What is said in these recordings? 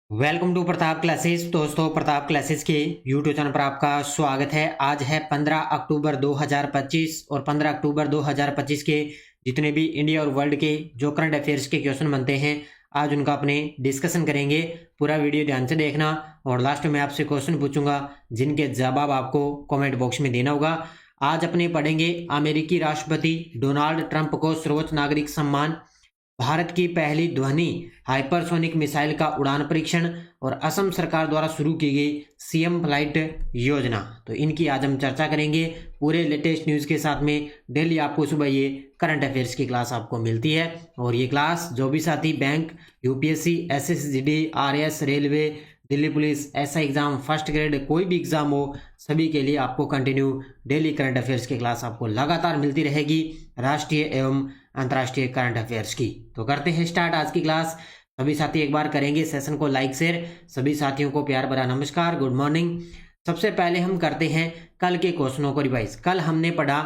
Welcome to Pratap classes. दोस्तों, Pratap classes के YouTube channel पर आपका स्वागत है। आज है 15 अक्टूबर 2025 और 15 अक्टूबर 2025 के जितने भी इंडिया और वर्ल्ड के जो करंट अफेयर्स के क्वेश्चन बनते हैं, आज उनका अपने डिस्कशन करेंगे। पूरा वीडियो ध्यान से देखना और लास्ट में आपसे क्वेश्चन पूछूंगा जिनके जवाब आपको कमेंट बॉक्स में देना होगा। आज अपने पढ़ेंगे अमेरिकी राष्ट्रपति डोनाल्ड ट्रंप को सर्वोच्च नागरिक सम्मान, भारत की पहली ध्वनि हाइपरसोनिक मिसाइल का उड़ान परीक्षण और असम सरकार द्वारा शुरू की गई सीएम फ्लाइट योजना। तो इनकी आज हम चर्चा करेंगे पूरे लेटेस्ट न्यूज़ के साथ में। डेली आपको सुबह ये करंट अफेयर्स की क्लास आपको मिलती है और ये क्लास जो भी साथी bank, UPSC, SSGD, RS, railway, Delhi police, ऐसा एग्जाम, फर्स्ट ग्रेड, कोई भी एग्जाम हो, सभी के लिए आपको कंटिन्यू डेली करंट अफेयर्स की क्लास आपको लगातार मिलती रहेगी, राष्ट्रीय एवं अंतर्राष्ट्रीय करंट अफेयर्स की। तो करते हैं स्टार्ट आज की क्लास। सभी साथी एक बार करेंगे सेशन को लाइक शेयर। सभी साथियों को प्यार भरा नमस्कार, गुड मॉर्निंग। सबसे पहले हम करते हैं कल के क्वेश्चनों को रिवाइज। कल हमने पढ़ा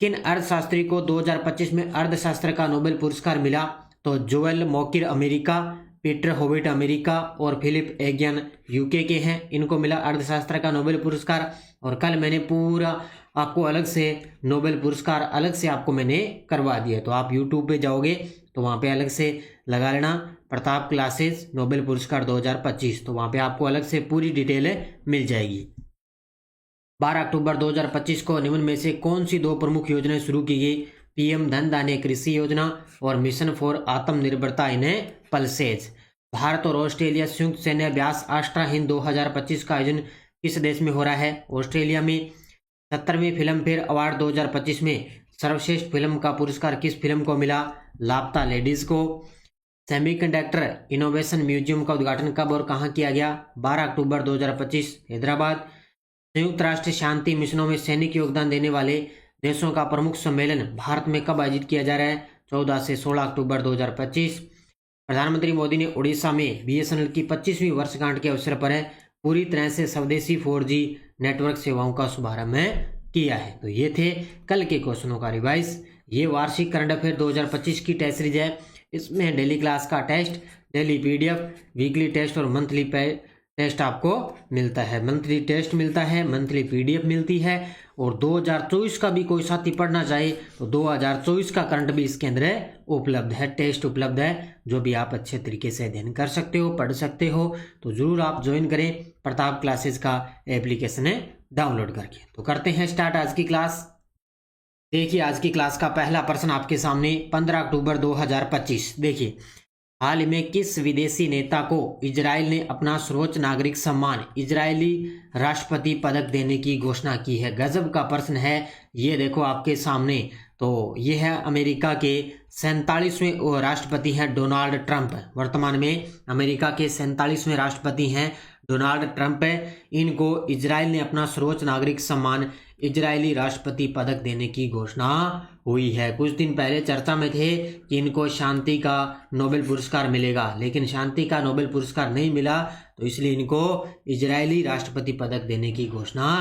किन अर्थशास्त्री को 2025 में अर्थशास्त्र का नोबेल पुरस्कार मिला। तो Joel Mokyr America, Peter Howitt America और फिलिप एगियन यूके के हैं। इनको मिला अर्थशास्त्र का नोबेल पुरस्कार। और कल मैंने पूरा आपको अलग से नोबेल पुरस्कार अलग से आपको मैंने करवा दिया। तो आप यूट्यूब पे जाओगे तो वहाँ पे अलग से लगा लेना प्रताप क्लासेस नोबेल पुरस्कार 2025, तो वहाँ पे आपको अलग से पूरी डिटेल मिल जाएगी। 12 अक्टूबर 2025 को निम्न में से कौन सी दो प्रमुख योजनाएं शुरू की गई? पीएम धन धान्य कृषि योजना और मिशन फॉर आत्मनिर्भरता इन पल्सेज। भारत और ऑस्ट्रेलिया संयुक्त सैन्य अभ्यास आस्ट्रा हिंद 2025 का आयोजन किस देश में हो रहा है? ऑस्ट्रेलिया में। 70वें फिल्म फेयर अवार्ड 2025 में सर्वश्रेष्ठ फिल्म का पुरस्कार किस फिल्म को मिला? लापता लेडीज को। सेमीकंडक्टर इनोवेशन म्यूजियम का उद्घाटन कब और कहां किया गया? 12 अक्टूबर 2025 हैदराबाद। संयुक्त राष्ट्र शांति मिशनों में सैनिक योगदान देने वाले देशों का प्रमुख सम्मेलन भारत में कब आयोजित किया जा रहा है? 14 से 16 अक्टूबर 2025। प्रधानमंत्री मोदी ने उड़ीसा में बीएसएनएल की 25वीं वर्षगांठ के अवसर पर पूरी तरह से स्वदेशी 4G नेटवर्क सेवाओं का शुभारंभ किया है। तो ये थे कल के क्वेश्चनों का रिवाइज। ये वार्षिक करंट अफेयर 2025 की टेस्ट सीरीज है। इसमें डेली क्लास का test, daily PDF, weekly test और मंथली टेस्ट आपको मिलता है। मंथली टेस्ट मिलता है, मंथली पीडीएफ मिलती है। और 2024 का भी कोई साथी पढ़ना चाहे तो 2024 का करंट भी इसके अंदर उपलब्ध है, टेस्ट उपलब्ध है, जो भी आप अच्छे तरीके से अध्ययन कर सकते हो, पढ़ सकते हो। तो जरूर आप ज्वाइन करें प्रताप क्लासेस का एप्लीकेशन डाउनलोड करके। तो करते हैं स्टार्ट आज की क्लास। देखिए आज की क्लास का पहला प्रश्न आपके सामने 15 अक्टूबर 2025। देखिए, हाल ही में किस विदेशी नेता को इजराइल ने अपना सर्वोच्च नागरिक सम्मान इजरायली राष्ट्रपति पदक देने की घोषणा की है? गजब का प्रश्न है ये। देखो आपके सामने, तो ये है अमेरिका के 47वें राष्ट्रपति हैं डोनाल्ड ट्रंप। वर्तमान में अमेरिका के 47वें राष्ट्रपति हैं डोनाल्ड ट्रंप। इनको इजराइल ने अपना सर्वोच्च नागरिक सम्मान इजरायली राष्ट्रपति पदक देने की घोषणा हुई है। कुछ दिन पहले चर्चा में थे कि इनको शांति का नोबेल पुरस्कार मिलेगा, लेकिन शांति का नोबेल पुरस्कार नहीं मिला, तो इसलिए इनको इजरायली राष्ट्रपति पदक देने की घोषणा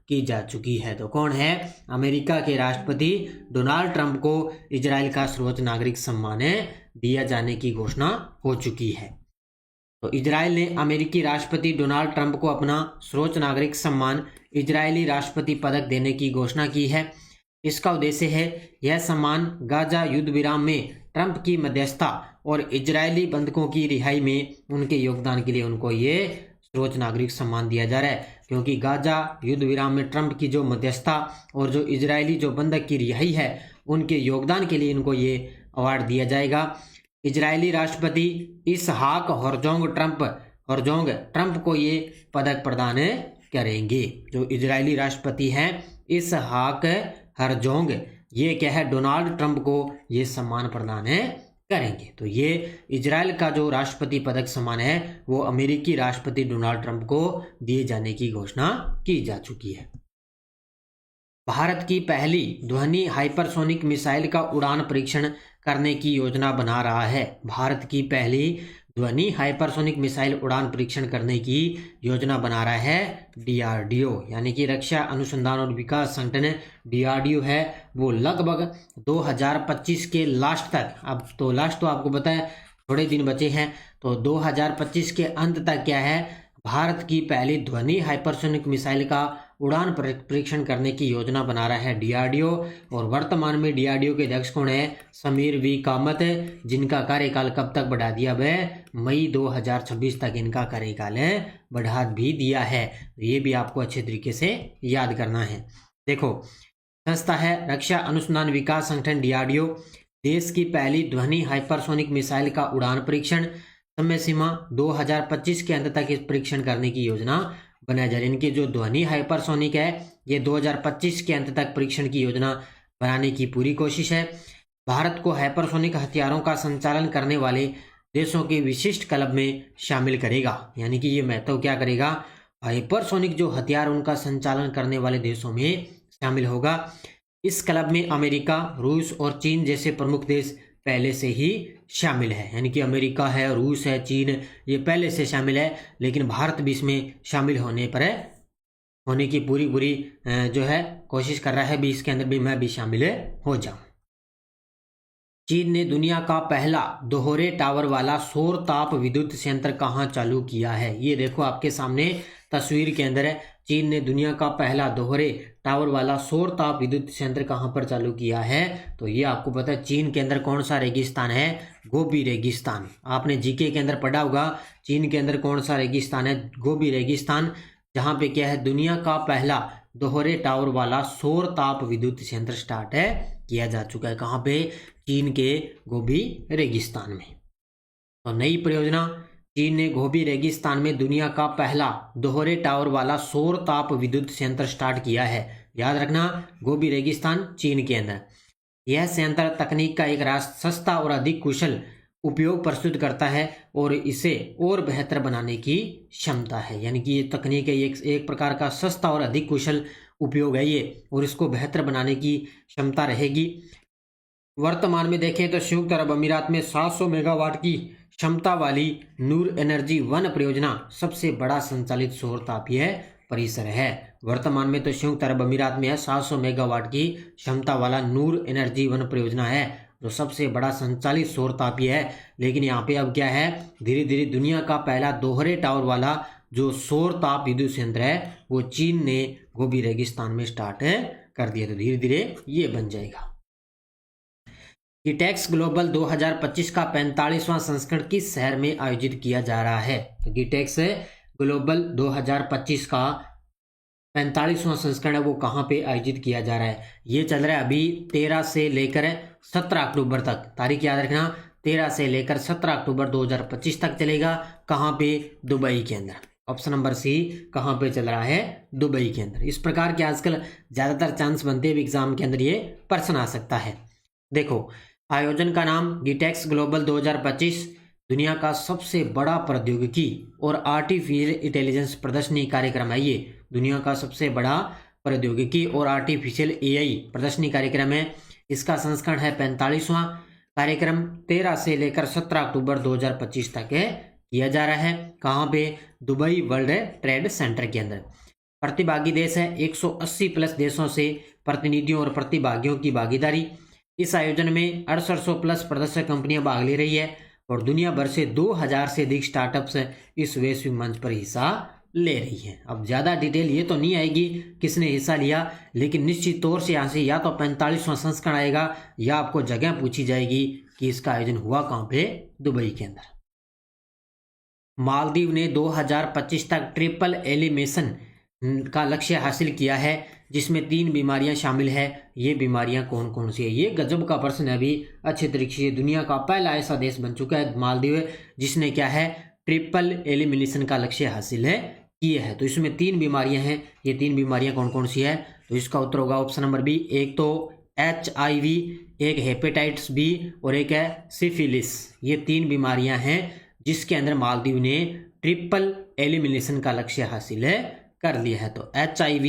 की जा चुकी है। तो कौन है? अमेरिका के राष्ट्रपति डोनाल्ड ट्रंप को इजराइल का सर्वोच्च नागरिक सम्मान दिया जाने की घोषणा हो चुकी है। तो इजराइल ने अमेरिकी राष्ट्रपति डोनाल्ड ट्रंप को अपना सर्वोच्च नागरिक सम्मान इजरायली राष्ट्रपति पदक देने की घोषणा की है। इसका उद्देश्य है यह सम्मान गाजा युद्ध विराम में ट्रंप की मध्यस्थता और इजरायली बंधकों की रिहाई में उनके योगदान के लिए उनको ये सर्वोच्च नागरिक सम्मान दिया जा रहा है। क्योंकि गाजा युद्ध विराम में ट्रंप की जो मध्यस्थता और जो इजरायली जो बंधक की रिहाई है, उनके योगदान के लिए इनको ये अवार्ड दिया जाएगा। इजरायली राष्ट्रपति इसहाक हरजोंग ट्रंप को ये पदक प्रदान करेंगे। जो इजरायली राष्ट्रपति हैं इसहाक हरजोंग, ये क्या है, डोनाल्ड ट्रंप को ये सम्मान प्रदान करेंगे। तो ये इजराइल का जो राष्ट्रपति पदक सम्मान है वो अमेरिकी राष्ट्रपति डोनाल्ड ट्रंप को दिए जाने की घोषणा की जा चुकी है। भारत की पहली ध्वनि हाइपरसोनिक मिसाइल का उड़ान परीक्षण करने की योजना बना रहा है। भारत की पहली ध्वनि हाइपरसोनिक मिसाइल उड़ान परीक्षण करने की योजना बना रहा है डीआरडीओ, यानी कि रक्षा अनुसंधान और विकास संगठन डीआरडीओ है। वो लगभग 2025 के लास्ट तक, अब तो लास्ट तो आपको पता है थोड़े दिन बचे हैं, तो 2025 के अंत तक क्या है, भारत की पहली ध्वनि हाइपरसोनिक मिसाइल का उड़ान परीक्षण करने की योजना बना रहा है डीआरडीओ। और वर्तमान में डीआरडीओ के अध्यक्ष कौन है, समीर वी कामत, जिनका कार्यकाल कब तक बढ़ा दिया है, मई 2026 तक इनका कार्यकाल बढ़ा भी दिया है। ये भी आपको अच्छे तरीके से याद करना है। देखो, संस्था है रक्षा अनुसंधान विकास संगठन डीआरडीओ, देश की पहली ध्वनि हाइपरसोनिक मिसाइल का उड़ान परीक्षण, समय सीमा 2025 के अंत तक इस परीक्षण करने की योजना बनाई जा रही है। इनकी जो ध्वनि हाइपरसोनिक है ये 2025 के अंत तक परीक्षण की योजना बनाने की पूरी कोशिश है। भारत को हाइपरसोनिक हथियारों का संचालन करने वाले देशों के विशिष्ट क्लब में शामिल करेगा। यानी कि ये महत्व क्या करेगा, हाइपरसोनिक जो हथियार उनका संचालन करने वाले देशों में शामिल होगा। इस क्लब में अमेरिका, रूस और चीन जैसे प्रमुख देश पहले से ही शामिल है। यानी कि अमेरिका है, रूस है, चीन, ये पहले से शामिल है, लेकिन भारत भी इसमें शामिल होने की पूरी जो है कोशिश कर रहा है भी, इसके अंदर भी मैं भी शामिल हो जाऊं। चीन ने दुनिया का पहला दोहरे टावर वाला सौर ताप विद्युत संयंत्र कहाँ चालू किया है, ये देखो आपके सामने तस्वीर के अंदर है। चीन ने दुनिया का पहला दोहरे टावर वाला सौर ताप विद्युत संयंत्र कहाँ पर चालू किया है, तो ये आपको पता है चीन के अंदर कौन सा रेगिस्तान है, गोबी रेगिस्तान। आपने जीके के अंदर पढ़ा होगा चीन के अंदर कौन सा रेगिस्तान है, गोबी रेगिस्तान, जहाँ पे क्या है दुनिया का पहला दोहरे टावर वाला सौर ताप विद्युत संयंत्र स्टार्ट किया जा चुका है। कहाँ पे, चीन के गोबी रेगिस्तान में। तो नई परियोजना, चीन ने गोबी रेगिस्तान में दुनिया का पहला दोहरे टावर वाला सौर ताप विद्युत संयंत्र स्टार्ट किया है। याद रखना, गोबी रेगिस्तान चीन के अंदर। यह संयंत्र तकनीक का एक सस्ता और अधिक कुशल उपयोग प्रस्तुत करता है और इसे और बेहतर बनाने की क्षमता है। यानी कि ये तकनीक है, एक प्रकार का सस्ता और अधिक कुशल उपयोग है ये, और इसको बेहतर बनाने की क्षमता रहेगी। वर्तमान में देखें तो संयुक्त अरब अमीरात में 700 मेगावाट की क्षमता वाली नूर एनर्जी 1 परियोजना सबसे बड़ा संचालित सौर तापीय परिसर है। वर्तमान में तो संयुक्त अरब अमीरात में है 700 मेगावाट की क्षमता वाला नूर एनर्जी 1 परियोजना है, जो सबसे बड़ा संचालित सौर तापीय है। लेकिन यहाँ पे अब क्या है, धीरे धीरे दुनिया का पहला दोहरे टावर वाला जो सौर ताप विद्युत संयंत्र है वो चीन ने गोबी रेगिस्तान में स्टार्ट कर दिया, तो धीरे धीरे ये बन जाएगा। गिटेक्स ग्लोबल 2025 का 45वां संस्करण किस शहर में आयोजित किया जा रहा है, तो गिटेक्स ग्लोबल 2025 का 45वां संस्करण है वो कहाँ पे आयोजित किया जा रहा है, ये चल रहा है अभी 13 से लेकर 17 अक्टूबर तक। तारीख याद रखना, 13 से लेकर 17 अक्टूबर 2025 तक चलेगा। कहाँ पे, दुबई के अंदर। ऑप्शन नंबर सी कहाँ पे चल रहा है, दुबई के अंदर। इस प्रकार के आजकल ज़्यादातर चांस बनते हैं एग्जाम के अंदर ये प्रश्न आ सकता है। देखो, आयोजन का नाम गिटेक्स ग्लोबल 2025 दुनिया का सबसे बड़ा प्रौद्योगिकी और आर्टिफिशियल इंटेलिजेंस प्रदर्शनी कार्यक्रम है। ये दुनिया का सबसे बड़ा प्रौद्योगिकी और आर्टिफिशियल एआई प्रदर्शनी कार्यक्रम है। इसका संस्करण है 45वां। कार्यक्रम 13 से लेकर 17 अक्टूबर 2025 तक किया जा रहा है। कहाँ पे, दुबई वर्ल्ड ट्रेड सेंटर के अंदर। प्रतिभागी देश है 180 प्लस देशों से प्रतिनिधियों और प्रतिभागियों की भागीदारी। इस आयोजन में 6800 प्लस प्रदर्शक कंपनियां भाग ले रही है और दुनिया भर से 2000 से अधिक स्टार्टअप्स इस वैश्विक मंच पर हिस्सा ले रही हैं। अब ज़्यादा डिटेल ये तो नहीं आएगी किसने हिस्सा लिया, लेकिन निश्चित तौर से यहाँ से या तो 45वां संस्करण आएगा या आपको जगह पूछी जाएगी कि इसका आयोजन हुआ कहाँ पे, दुबई के अंदर। मालदीव ने 2025 तक ट्रिपल एलिमिनेशन का लक्ष्य हासिल किया है, जिसमें 3 बीमारियां शामिल है। ये बीमारियां कौन कौन सी है, ये गजब का प्रश्न है। अभी अच्छे तरीके से दुनिया का पहला ऐसा देश बन चुका है मालदीव, जिसने क्या है, ट्रिपल एलिमिनेशन का लक्ष्य हासिल किया है। तो इसमें 3 बीमारियां हैं। ये 3 बीमारियां कौन कौन सी है, तो इसका उत्तर होगा ऑप्शन नंबर बी। एक तो HIV, एक हेपेटाइटिस बी और एक है सिफिलिस। ये 3 बीमारियां हैं जिसके अंदर मालदीव ने ट्रिपल एलिमिनेशन का लक्ष्य हासिल कर लिया है। तो HIV,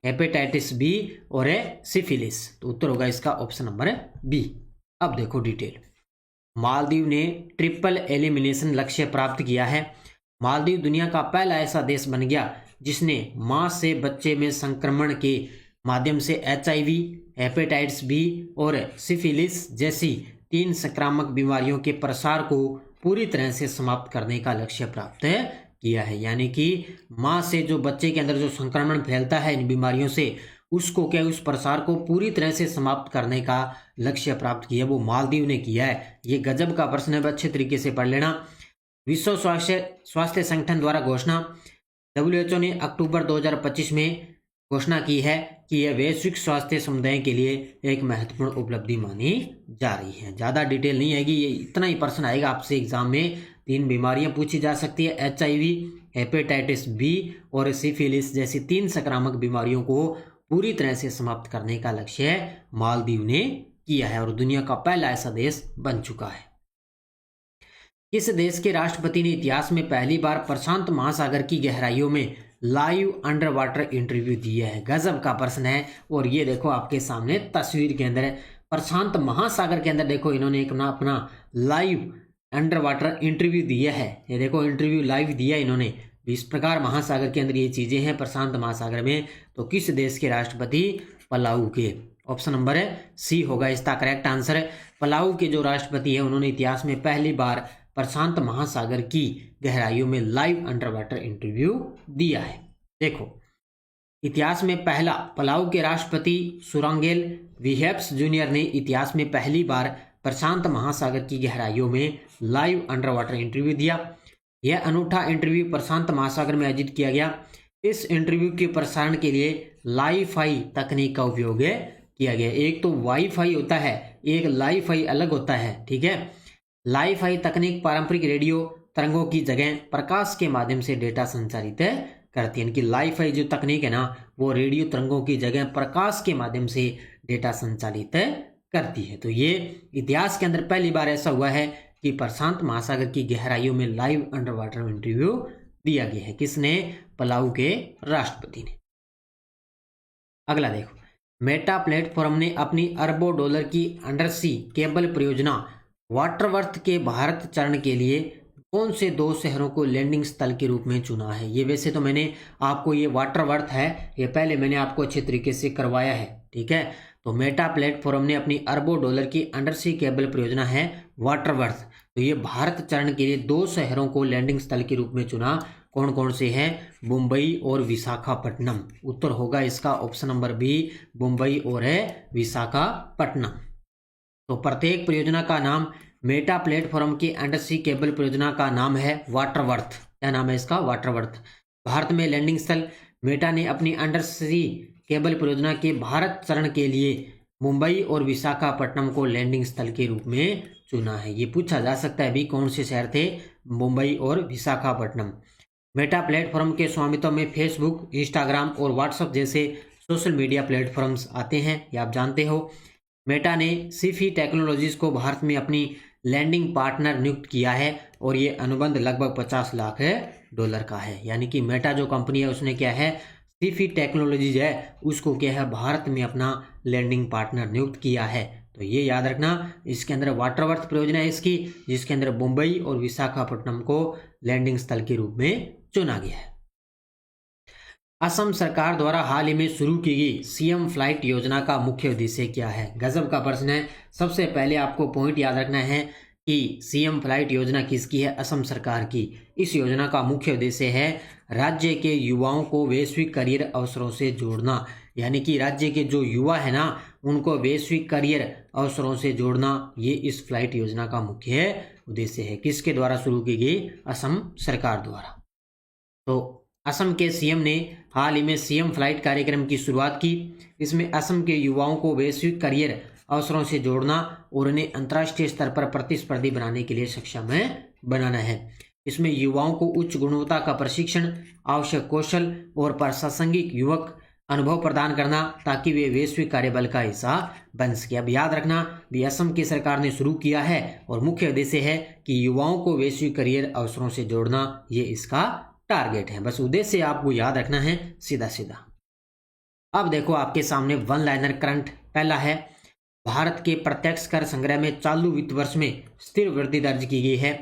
हेपेटाइटिस बी और सिफिलिस, तो उत्तर होगा इसका ऑप्शन नंबर बी। अब देखो डिटेल, मालदीव ने ट्रिपल एलिमिनेशन लक्ष्य प्राप्त किया है। मालदीव दुनिया का पहला ऐसा देश बन गया जिसने मां से बच्चे में संक्रमण के माध्यम से HIV, हेपेटाइटिस बी और सिफिलिस जैसी 3 संक्रामक बीमारियों के प्रसार को पूरी तरह से समाप्त करने का लक्ष्य प्राप्त किया है। यानी कि माँ से जो बच्चे के अंदर जो संक्रमण फैलता है इन बीमारियों से, उसको क्या, उस प्रसार को पूरी तरह से समाप्त करने का लक्ष्य प्राप्त किया, वो मालदीव ने किया है। ये गजब का प्रश्न है, अच्छे तरीके से पढ़ लेना। विश्व स्वास्थ्य संगठन द्वारा घोषणा, WHO ने अक्टूबर 2025 में घोषणा की है कि यह वैश्विक स्वास्थ्य समुदाय के लिए एक महत्वपूर्ण उपलब्धि मानी जा रही है। ज़्यादा डिटेल नहीं आएगी, ये इतना ही प्रश्न आएगा आपसे एग्जाम में। 3 बीमारियां पूछी जा सकती है, HIV, हेपेटाइटिस बी और सिफिलिस जैसी 3 संक्रामक बीमारियों को पूरी तरह से समाप्त करने का लक्ष्य मालदीव ने किया है और दुनिया का पहला ऐसा देश बन चुका है। किस देश के राष्ट्रपति ने इतिहास में पहली बार प्रशांत महासागर की गहराइयों में लाइव अंडर वाटर इंटरव्यू दिया है? गजब का प्रश्न है। और ये देखो आपके सामने तस्वीर के अंदर प्रशांत महासागर के अंदर देखो इन्होंने अपना लाइव अंडर वाटर इंटरव्यू दिया है। ये देखो इंटरव्यू लाइव दिया इन्होंने। इस प्रकार महासागर के अंदर ये चीजें हैं प्रशांत महासागर में। तो किस देश के राष्ट्रपति? पलाऊ के। ऑप्शन नंबर सी होगा इसका करेक्ट आंसर। पलाऊ के जो राष्ट्रपति है उन्होंने इतिहास में पहली बार प्रशांत महासागर की गहराइयों में लाइव अंडर वाटर इंटरव्यू दिया है। देखो इतिहास में पहला, पलाऊ के राष्ट्रपति सुरांगेल विहेप्स जूनियर ने इतिहास में पहली बार प्रशांत महासागर की गहराइयों में लाइव अंडर वाटर इंटरव्यू दिया। यह अनूठा इंटरव्यू प्रशांत महासागर में आयोजित किया गया। इस इंटरव्यू के प्रसारण के लिए लाईफाई तकनीक का उपयोग किया गया। एक तो वाईफाई होता है, एक लाईफाई अलग होता है, ठीक है। लाईफाई तकनीक पारंपरिक रेडियो तरंगों की जगह प्रकाश के माध्यम से डेटा संचारित करती है। यानी कि लाईफाई जो तकनीक है ना, वो रेडियो तरंगों की जगह प्रकाश के माध्यम से डेटा संचालित करती है। तो ये इतिहास के अंदर पहली बार ऐसा हुआ है कि प्रशांत महासागर की गहराइयों में लाइव अंडर वाटर इंटरव्यू दिया गया है। किसने? पलाऊ के राष्ट्रपति ने। अगला देखो, मेटा प्लेटफॉर्म ने अपनी अरबों डॉलर की अंडरसी केबल परियोजना वाटरवर्थ के भारत चरण के लिए कौन से 2 शहरों को लैंडिंग स्थल के रूप में चुना है? ये वैसे तो मैंने आपको, ये वाटरवर्थ है, ये पहले मैंने आपको अच्छे तरीके से करवाया है, ठीक है। तो मेटा प्लेटफॉर्म ने अपनी अरबों डॉलर की अंडरसी केबल परियोजना है वाटरवर्थ, तो ये भारत चरण के लिए 2 शहरों को लैंडिंग स्थल के रूप में चुना। कौन कौन से हैं? मुंबई और विशाखापट्टनम। उत्तर होगा इसका ऑप्शन नंबर बी, मुंबई और विशाखापट्टनम। तो प्रत्येक परियोजना का नाम, मेटा प्लेटफॉर्म की अंडरसी केबल परियोजना का नाम है वाटरवर्थ। क्या नाम है इसका? वाटरवर्थ। भारत में लैंडिंग स्थल, मेटा ने अपनी अंडरसी केबल परियोजना के भारत चरण के लिए मुंबई और विशाखापट्टनम को लैंडिंग स्थल के रूप में चुना है। ये पूछा जा सकता है भी कौन से शहर थे? मुंबई और विशाखापट्टनम। मेटा प्लेटफॉर्म के स्वामित्व में फेसबुक, इंस्टाग्राम और व्हाट्सएप जैसे सोशल मीडिया प्लेटफॉर्म्स आते हैं, ये आप जानते हो। मेटा ने सिफी टेक्नोलॉजीज को भारत में अपनी लैंडिंग पार्टनर नियुक्त किया है और ये अनुबंध लगभग 50 लाख डॉलर का है। यानी कि मेटा जो कंपनी है उसने क्या है, सिफी टेक्नोलॉजीज है, उसको क्या है, भारत में अपना लैंडिंग पार्टनर नियुक्त किया है। तो ये याद रखना, इसके अंदर वाटरवर्थ परियोजना है इसकी, जिसके अंदर मुंबई और विशाखापट्टनम को लैंडिंग स्थल के रूप में चुना गया है। असम सरकार द्वारा हाल ही में शुरू की गई सीएम फ्लाइट योजना का मुख्य उद्देश्य क्या है? गजब का प्रश्न है। सबसे पहले आपको पॉइंट याद रखना है कि सीएम फ्लाइट योजना किसकी है? असम सरकार की। इस योजना का मुख्य उद्देश्य है राज्य के युवाओं को वैश्विक करियर अवसरों से जोड़ना। यानी कि राज्य के जो युवा है ना, उनको वैश्विक करियर अवसरों से जोड़ना, ये इस फ्लाइट योजना का मुख्य उद्देश्य है। किसके द्वारा शुरू की गई? असम सरकार द्वारा। तो असम के सीएम ने हाल ही में सीएम फ्लाइट कार्यक्रम की शुरुआत की। इसमें असम के युवाओं को वैश्विक करियर अवसरों से जोड़ना और उन्हें अंतर्राष्ट्रीय स्तर पर प्रतिस्पर्धी बनाने के लिए सक्षम बनाना है। इसमें युवाओं को उच्च गुणवत्ता का प्रशिक्षण, आवश्यक कौशल और प्रासंगिक युवक अनुभव प्रदान करना, ताकि वे वैश्विक कार्यबल का हिस्सा बन सके। अब याद रखना भी असम की सरकार ने शुरू किया है और मुख्य उद्देश्य है कि युवाओं को वैश्विक करियर अवसरों से जोड़ना, ये इसका टारगेट है। बस उद्देश्य आपको याद रखना है सीधा सीधा। अब देखो आपके सामने वन लाइनर करंट। पहला है, भारत के प्रत्यक्ष कर संग्रह में चालू वित्त वर्ष में स्थिर वृद्धि दर्ज की गई है।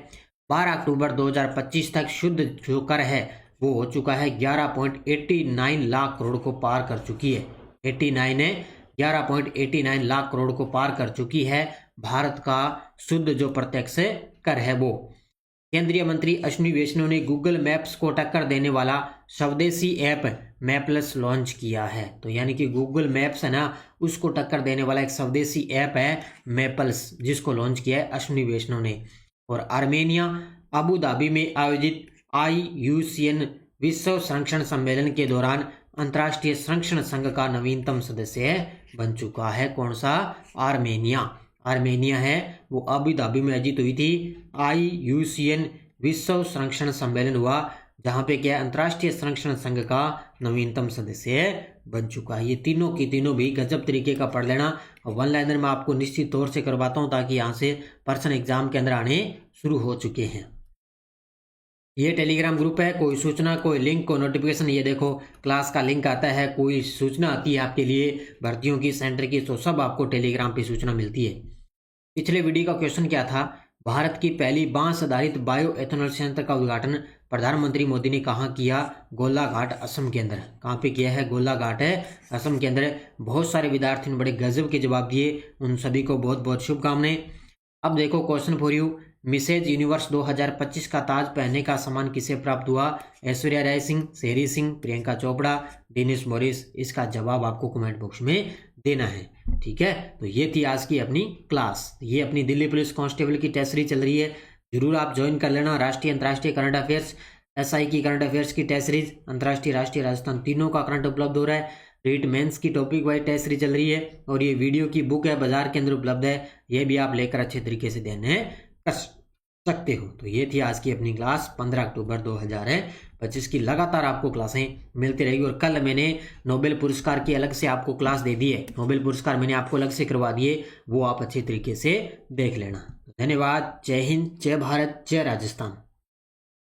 12 अक्टूबर 2025 तक शुद्ध जो कर है वो हो चुका है 11.89 लाख करोड़ को पार कर चुकी है। 11.89 लाख करोड़ को पार कर चुकी है भारत का शुद्ध जो प्रत्यक्ष कर है वो। केंद्रीय मंत्री अश्विनी वैष्णव ने गूगल मैप्स को टक्कर देने वाला स्वदेशी ऐप मैपल्स लॉन्च किया है। तो यानी कि गूगल मैप्स है ना, उसको टक्कर देने वाला एक स्वदेशी ऐप है मैपल्स, जिसको लॉन्च किया है अश्विनी वैष्णव ने। और आर्मेनिया अबू धाबी में आयोजित IUCN विश्व संरक्षण सम्मेलन के दौरान अंतर्राष्ट्रीय संरक्षण संघ का नवीनतम सदस्य बन चुका है। कौन सा? आर्मेनिया है, वो अबू धाबी में आयोजित हुई थी IUCN विश्व संरक्षण सम्मेलन हुआ, जहां पे क्या अंतर्राष्ट्रीय संरक्षण संघ का नवीनतम सदस्य बन चुका है। ये तीनों की तीनों भी गजब तरीके का पढ़ लेना। वन लाइनर में आपको निश्चित तौर से करवाता हूं, ताकि यहाँ से पर्सनल एग्जाम के अंदर आने शुरू हो चुके हैं। ये टेलीग्राम ग्रुप है, कोई सूचना, कोई लिंक, कोई नोटिफिकेशन, ये देखो क्लास का लिंक आता है, कोई सूचना आती है आपके लिए भर्तियों की, सेंटर की, तो सब आपको टेलीग्राम पे सूचना मिलती है। पिछले वीडियो का क्वेश्चन क्या था? भारत की पहली बांस आधारित बायो एथेनॉल संयंत्र का उद्घाटन प्रधानमंत्री मोदी ने कहाँ किया? गोलाघाट, असम के अंदर। कहाँ पे किया है? गोलाघाट है, असम के अंदर। बहुत सारे विद्यार्थियों ने बड़े गजब के जवाब दिए, उन सभी को बहुत बहुत शुभकामनाएं। अब देखो question for you, Mrs Universe 2025 का ताज पहनने का सम्मान किसे प्राप्त हुआ? ऐश्वर्या राय सिंह, शेरी सिंह, प्रियंका चोपड़ा, डेनिस मॉरिस। इसका जवाब आपको कमेंट बॉक्स में देना है, ठीक है। तो ये थी आज की अपनी क्लास। ये अपनी दिल्ली पुलिस कांस्टेबल की टेस्ट सीरीज चल रही है, जरूर आप ज्वाइन कर लेना। राष्ट्रीय अंतर्राष्ट्रीय करंट अफेयर्स, SI की करंट अफेयर्स की टेस्ट सीरीज, अंतर्राष्ट्रीय, राष्ट्रीय, राजस्थान तीनों का करंट उपलब्ध हो रहा है। रीट मेंस की टॉपिक वाइज टेस्ट सीरीज चल रही है, और ये वीडियो की बुक है, बाजार के अंदर उपलब्ध है, ये भी आप लेकर अच्छे तरीके से ध्यान कर सकते हो। तो ये थी आज की अपनी क्लास 15 अक्टूबर 2025 की। लगातार आपको क्लासें मिलती रहेगी। और कल मैंने नोबेल पुरस्कार की अलग से आपको क्लास दे दी है, नोबेल पुरस्कार मैंने आपको अलग से करवा दिए, वो आप अच्छे तरीके से देख लेना। धन्यवाद। जय हिंद, जय भारत, जय राजस्थान।